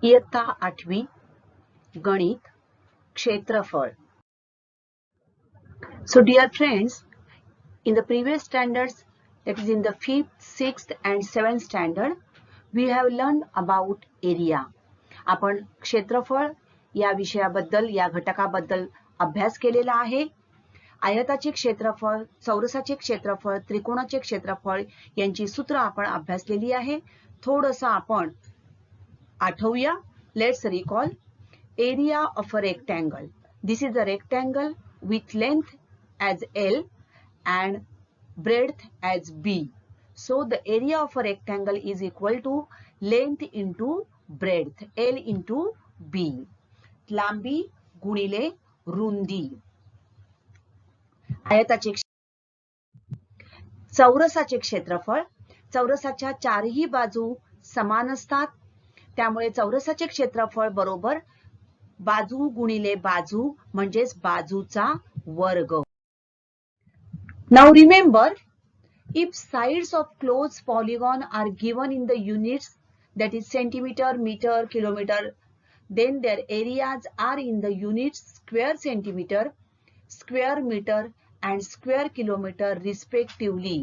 इयत्ता 8वी गणित क्षेत्रफळ. So dear friends, in the previous standards, that is in the 5th, 6th and 7th standard, we have learned about area. आपण क्षेत्रफळ या विषयाबद्दल या घटकाबद्दल अभ्यास केलेला आहे. आयताचे क्षेत्रफळ, चौरसाचे क्षेत्रफळ, त्रिकोणाचे क्षेत्रफळ यांची सूत्र आपण अभ्यासलेली आहे. थोडंसं आपण आठवूया. Let's recall area of a rectangle. This is a rectangle with length as L and breadth as B. So the area of a rectangle is equal to length into breadth, L into B. लांबी गुणिले रुंदी. आयताचे चौरसाचे क्षेत्रफळ, चौरसाच्या चारही बाजू समान असतात, त्यामुळे चौरसाचे क्षेत्रफळ बरोबर बाजू गुणिले बाजू म्हणजेच बाजूचा वर्ग. Now remember, if sides of closed polygon are given in the units, that is centimeter, meter, kilometer, then their areas are in the units square centimeter, square meter and square kilometer respectively.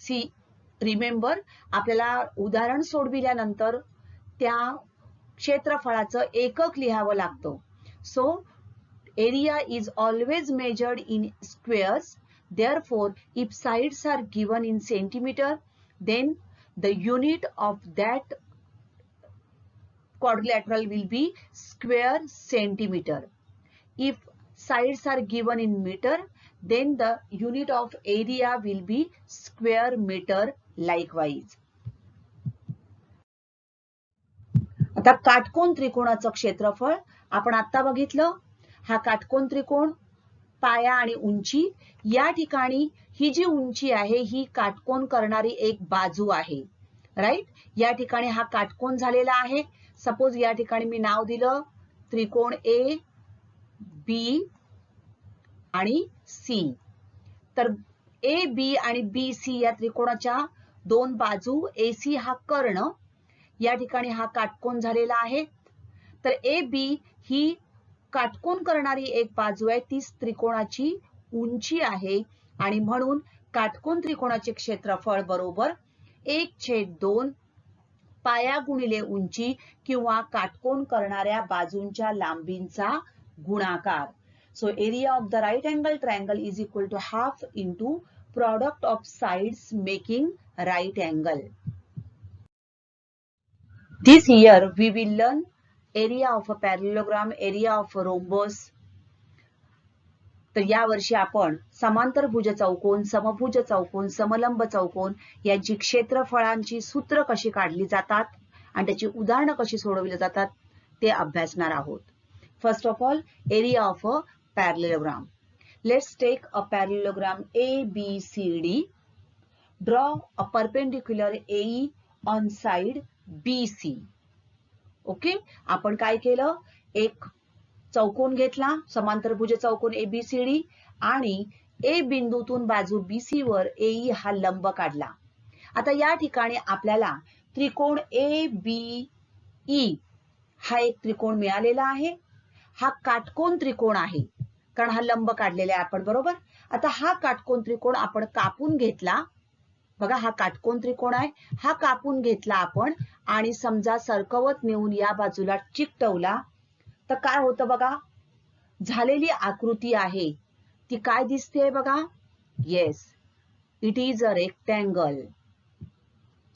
See, remember, आपल्याला उदाहरण सोडविल्यानंतर त्या क्षेत्रफळाचं एकक लिहावं लागतं. So area is always measured in squares. Therefore, if sides are given in centimeter, then the unit of that quadrilateral will be square centimeter. If sides are given in meter, then the unit of area will be square meter likewise. आता काटकोन त्रिकोणाचं क्षेत्रफळ आपण आता बघितलं. हा काटकोन त्रिकोण, पाया आणि उंची, या ठिकाणी ही जी उंची आहे ही काटकोन करणारी एक बाजू आहे, राईट. या ठिकाणी हा काटकोन झालेला आहे. सपोज या ठिकाणी मी नाव दिलं त्रिकोण ए बी आणि सी. तर ए बी आणि बी सी या त्रिकोणाच्या दोन बाजू, ए सी हा कर्ण, या ठिकाणी हा काटकोन झालेला आहे. तर ए बी ही काटकोन करणारी एक बाजू आहे, ती त्रिकोणाची उंची आहे आणि म्हणून काटकोन त्रिकोणाचे क्षेत्रफळ बरोबर 1/2 पाया गुणिले उंची किंवा काटकोन करणाऱ्या बाजूंच्या लांबींचा गुणाकार. So area of the right angle triangle is equal to half into product of sides making right angle. This year we will learn area of a parallelogram, area of a rhombus. तर या वर्षी आपण समांतरभुज चौकोन, समभुज चौकोन, समलंब चौकोन यांची क्षेत्रफळांची सूत्र कशी काढली जातात आणि त्याची उदाहरणं कशी सोडवली जातात ते अभ्यासणार आहोत. First of all, area of a parallelogram. Let's take a parallelogram ABCD. Draw a perpendicular AE on side BC. Okay, आपण काय केलं, एक चौकोन घेतला, समांतरभुज चौकोन ABCD, आणि ए बिंदूतून बाजू BC वर AE हा लंब काढला. आता या ठिकाणी आपल्याला त्रिकोण ABE हा एक त्रिकोण मिळालेला आहे. हा काटकोन त्रिकोण आहे कारण हा लंब काढलेला आहे आपण, बरोबर. आता हा काटकोन त्रिकोण आपण कापून घेतला. बघा, हा काटकोन त्रिकोण आहे, हा कापून घेतला आपण आणि समजा सरकवत नेऊन या बाजूला चिकटवला तर काय होतं बघा, झालेली आकृती आहे ती काय दिसते बघा. Yes, it is a rectangle.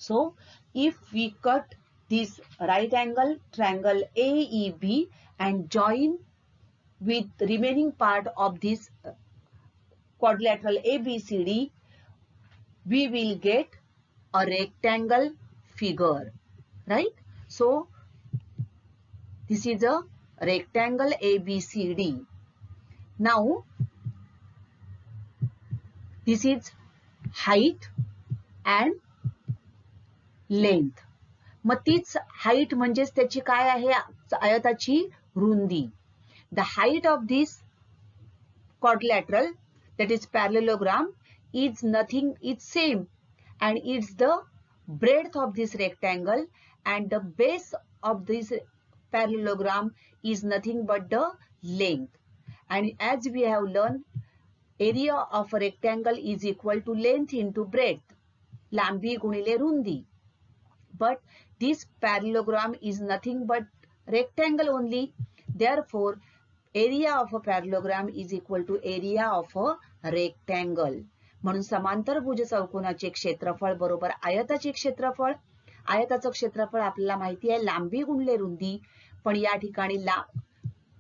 So if we cut this right angle triangle AEB and join with remaining part of this quadrilateral ABCD, we will get a rectangle figure, right? So this is a rectangle ABCD. Now this is height and length. मग तीच height म्हणजेच त्याची काय आहे, आयताची रुंदी. The height of this quadrilateral, that is parallelogram, is nothing, it's same, and it's the breadth of this rectangle, and the base of this parallelogram is nothing but the length. And as we have learned, area of a rectangle is equal to length into breadth. लांबी गुणिले रुंदी. But this parallelogram is nothing but rectangle only. Therefore, area of a parallelogram is equal to area of a rectangle. म्हणून समांतरभुज चौकोनाचे क्षेत्रफळ बरोबर आयताचे क्षेत्रफळ. आयताचं क्षेत्रफळ आपल्याला माहिती आहे लांबी गुणिले रुंदी, पण या ठिकाणी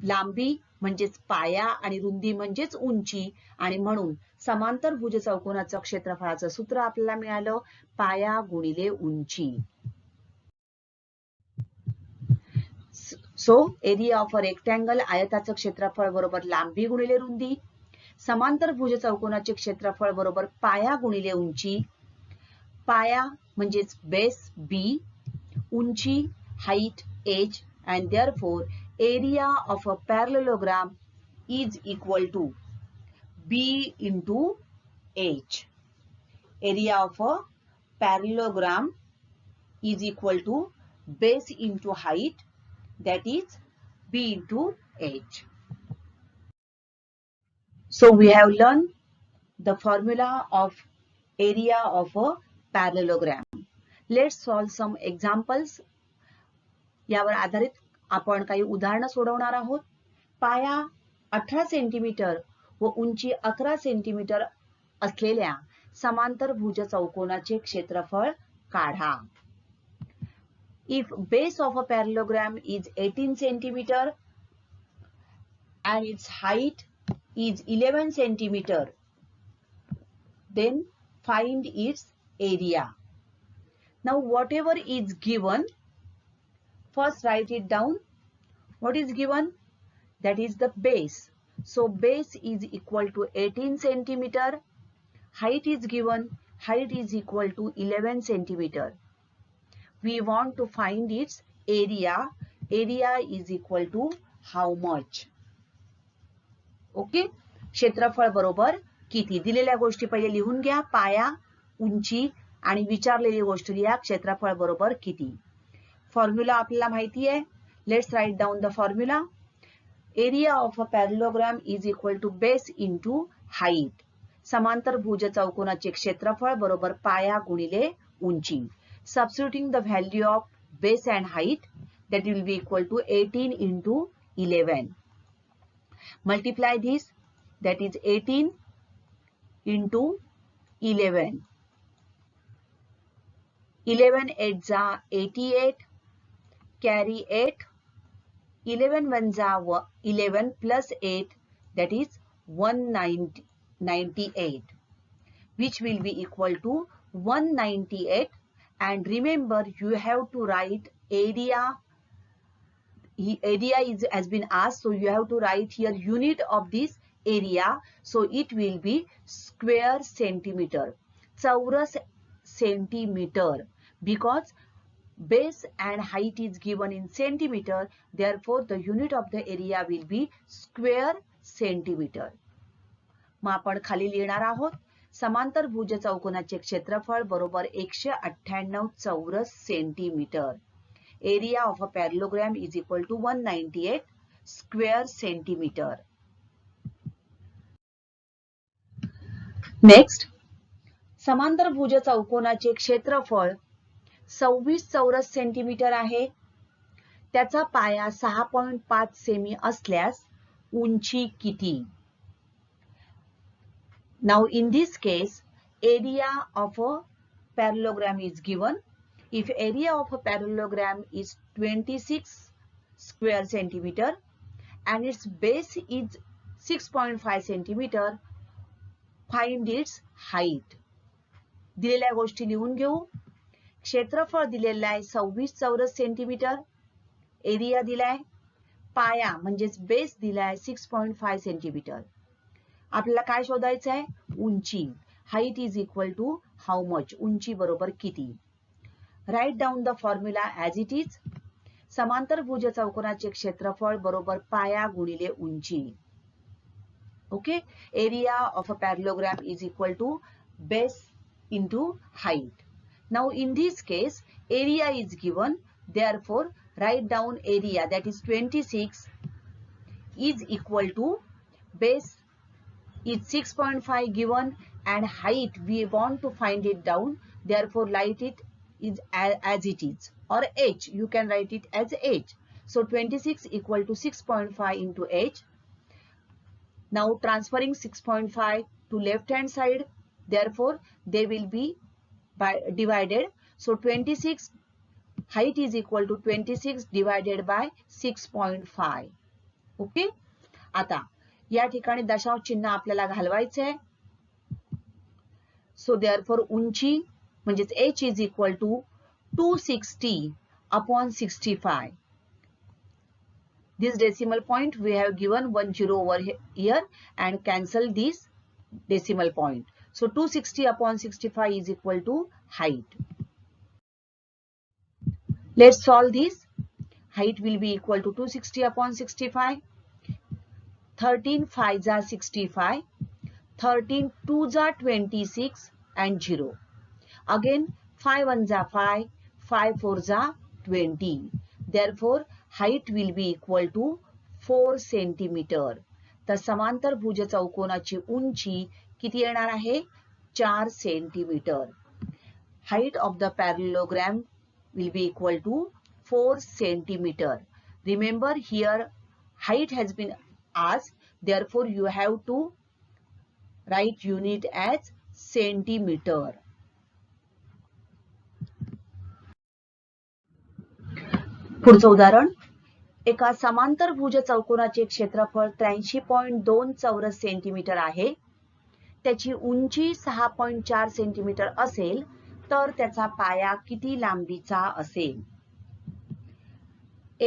लांबी म्हणजेच पाया आणि रुंदी म्हणजेच उंची, आणि म्हणून समांतरभुज चौकोनाचं क्षेत्रफळाचं सूत्र आपल्याला मिळालं पाया गुणिले उंची. So area of a rectangle आयताचं क्षेत्रफळ बरोबर लांबी गुणिले रुंदी, समांतरभुज चौकोनाचे क्षेत्रफळ बरोबर पाया गुणिले उंची. पाया म्हणजेच बेस बी, उंची height H, and therefore area of a parallelogram is equal to B into H. Area of a parallelogram is equal to base into height, that is B into H. So we have learned the formula of area of a parallelogram. Let's solve some examples. यावर आधारित आपण काही उदाहरणं सोडवणार आहोत. पाया 18 centimetre व उंची 11 सेंटीमीटर असलेल्या समांतरभुज चौकोनाचे क्षेत्रफळ काढा. If base of a parallelogram is 18 centimeter and its height is 11 centimeter, then find its area. Now whatever is given, first write it down. What is given? That is the base. So base is equal to 18 centimeter. Height is given. Height is equal to 11 centimeter. We want to find its area. Area is equal to how much? Okay. क्षेत्रफळ बरोबर किती. दिलेल्या गोष्टी पहिले लिहून घ्या. पाया, उंची आणि विचारलेली गोष्ट लिहा. क्षेत्रफळ बरोबर किती. फॉर्म्युला आपल्याला माहिती आहे. Let's write down the formula. Area of a parallelogram is equal to base into height. समांतरभुज चौकोनाचे क्षेत्रफळ बरोबर पाया गुणिले उंची. Substituting the value of base and height, that will be equal to 18 into 11. Multiply this, that is 18 into 11. 11 8s are 88. Carry 8. 11 1s are 11 plus 8, that is 198, which will be equal to 198. And remember, you have to write area. Area has been asked, so you have to write here unit of this area. So it will be square centimeter, चौरस centimeter, because base and height is given in centimeter. Therefore, the unit of the area will be square centimeter. मग आपण खाली लिहिणार आहोत. समांतरभुज चौकोनाचे क्षेत्रफळ बरोबर 198 चौरस centimetre. Area of a parallelogram is equal to 198 square centimeter. Next, समांतरभुज चौकोनाचे क्षेत्रफळ 26 चौरस सेंटीमीटर आहे. त्याचा पाया 6.5 सेमी असल्यास उंची किती? Now in this case, area of a parallelogram is given. If area of a parallelogram is 26 square centimeter and its base is 6.5 centimeter, find its height. दिलेल्या गोष्टी लिहून घेऊ. क्षेत्रफळ दिलेलं आहे 26 चौरस सेंटीमीटर. एरिया दिलाय. पाया म्हणजेच बेस दिलाय 6.5 सेंटीमीटर. आपल्याला काय शोधायचं आहे? उंची. Height is equal to how much. उंची बरोबर किती. Write down the formula as it is. समांतरभुज चौकोनाचे क्षेत्रफळ बरोबर पाया गुणिले उंची. Okay. Area of a parallelogram is equal to base into height. Now in this case, area is given, Therefore, write down area, that is 26 is equal to base is 6.5 given and height we want to find it down. Therefore, write it is as it is, or h, you can write it as h. So 26 equal to 6.5 into h. Now transferring 6.5 to left hand side, therefore they will be divided. So 26 height is equal to 26 divided by 6.5. Okay, आता या ठिकाणी दशांश चिन्ह आपल्याला घालवायचे आहे. So therefore उंची म्हणजेच h is equal to 260 upon 65. This decimal point we have given 1 0 over here and cancel this decimal point. So 260 upon 65 is equal to height. Let's solve this. Height will be equal to 260 upon 65. 13 5 are 65. 13 2 are 26 and 0. Again 5 1 are 5. 5 4 are 20. Therefore, height will be equal to 4 centimeter. तर समांतर भुज चौकोनाची उंची किती येणार आहे? 4 centimetre. Height of the parallelogram will be equal to 4 centimeter. Remember, here height has been asked. Therefore, you have to write unit as centimeter. पुढचं उदाहरण, एका समांतर भुज चौकोनाचे क्षेत्रफळ 83.2 चौरस सेंटीमीटर आहे. त्याची उंची 6.4 सेंटीमीटर असेल तर त्याचा पाया किती लांबीचा असेल?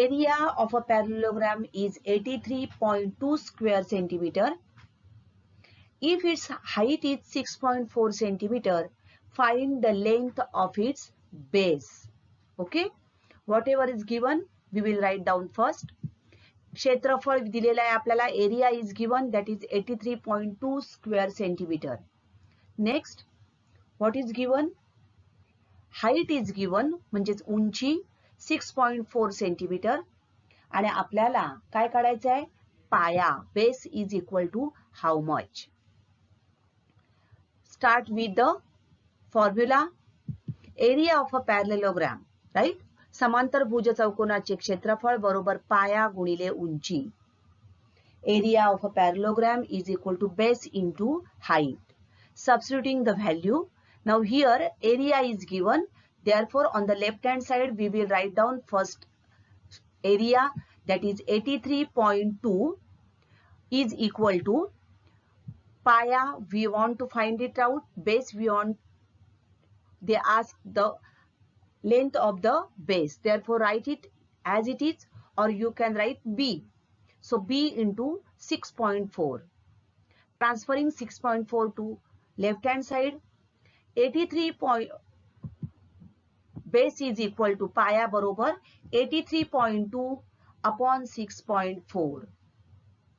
Area of a parallelogram is 83.2 square centimetre. If its height is 6.4 centimeter, find the length of its base. Okay? Whatever is given, we will write down first. क्षेत्रफळ दिलेला आहे आपल्याला. Area is given, that is 83.2 square centimetre. Next, what is given? Height is given, म्हणजेच उंची 6.4 centimetre. आणि आपल्याला काय काढायचं आहे? पाया. Base is equal to how much? Start with the formula. Area of a parallelogram, right? समांतर भुज चौकोनाचे क्षेत्रफळ बरोबर पाया गुणिले उंची. Area of a parallelogram is equal to base into height. Substituting the value. Now here area is given. Therefore, on the left hand side we will write down first area, that is 83.2 is equal to paya, we want to find it out. Base, we want, they ask the length of the base. Therefore, write it as it is, or you can write B. So, B into 6.4. Transferring 6.4 to left hand side. 83. Base is equal to paya बरोबर 83.2 upon 6.4.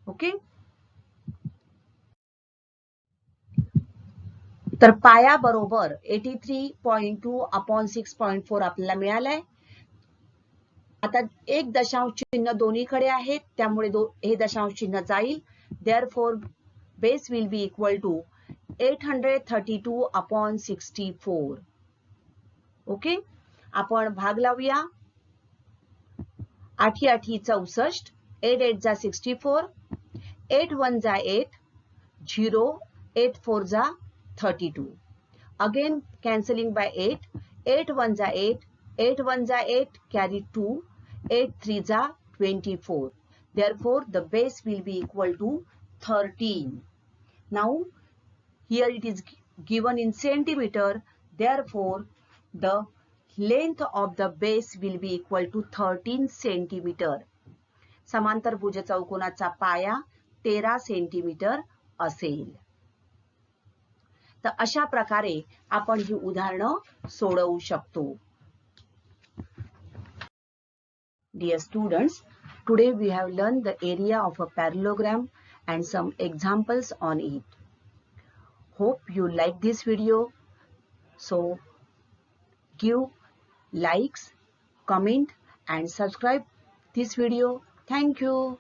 Okay? तर पाया बरोबर 83.2 upon 6.4 आपल्याला मिळालाय. आता एक दशांश चिन्ह दोन्हीकडे आहे, त्यामुळे हे दशांश चिन्ह जाईल. Therefore base will be equal to 832 upon 64. Okay, आपण भाग लावूया. 8 8 64, 8 8 जा 64, 8 1 जा 8, 0, 8 4 जा 32. Again cancelling by 8. 8 1 जा 8. 8 1 जा 8. Carry 2. 8 3 जा 24. Therefore, the base will be equal to 13. Now, here it is given in centimeter. Therefore, the length of the base will be equal to 13 centimeter. समांतर भुज चौकोनाचा पाया 13 सेंटीमीटर असेल. तर अशा प्रकारे आपण ही उदाहरणं सोडवू शकतो. Dear students, today we have learned the area of a parallelogram and some examples on it. Hope you like this video. So give likes, comment and subscribe this video. Thank you.